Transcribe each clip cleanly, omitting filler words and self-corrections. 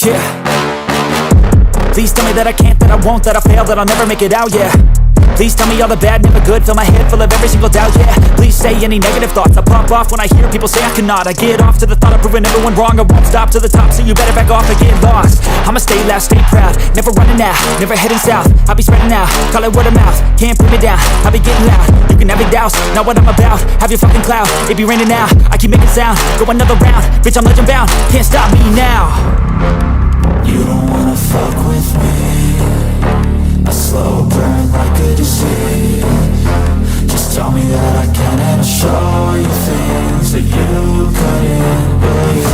Yeah. Please tell me that I can't, that I won't, that I fail, that I'll never make it out, yeah. Please tell me all the bad, never good, fill my head full of every single doubt, yeah. Please say any negative thoughts, I pop off when I hear people say I cannot. I get off to the thought of proving everyone wrong, I won't stop to the top, so you better back off and get lost. I'ma stay loud, stay proud, never running out, never heading south. I'll be spreading out, call it word of mouth, can't put me down, I'll be getting loud. You can have your doubts, not what I'm about, have your fucking clout. It be raining now, I keep making sound, go another round, bitch I'm legend bound, can't stop me now. You don't wanna fuck with me, a slow burn like a disease. Just tell me that I can and I'll show you things that you couldn't believe.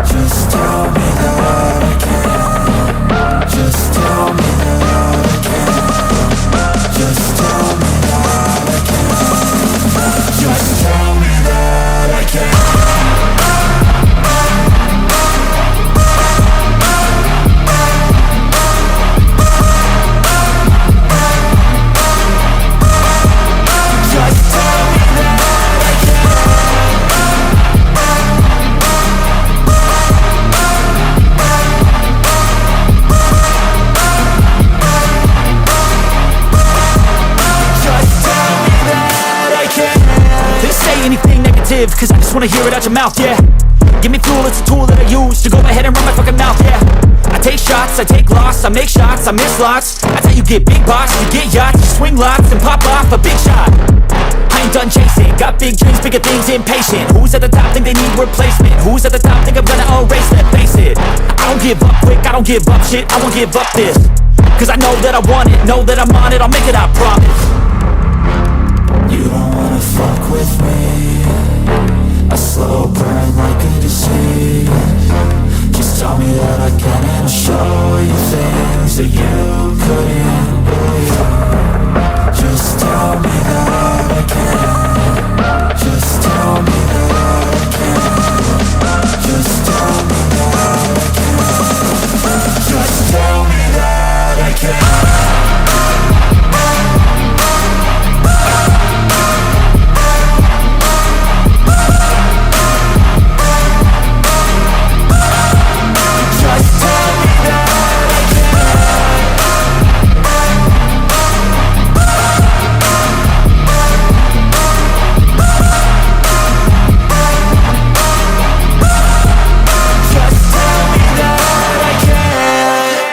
Just tell me that I can. Just tell me that I can. Just tell me that I can. Just tell me that I can. Cause I just wanna hear it out your mouth, yeah. Give me fuel, it's a tool that I use to go ahead and run my fucking mouth, yeah. I take shots, I take loss, I make shots, I miss lots. That's how you get big boss, you get yachts, you swing lots and pop off a big shot. I ain't done chasing, got big dreams, bigger things, impatient. Who's at the top think they need replacement? Who's at the top think I'm gonna erase that? Face it, I don't give up quick, I don't give up shit, I won't give up this. Cause I know that I want it, know that I'm on it, I'll make it, I promise. You don't wanna fuck with me,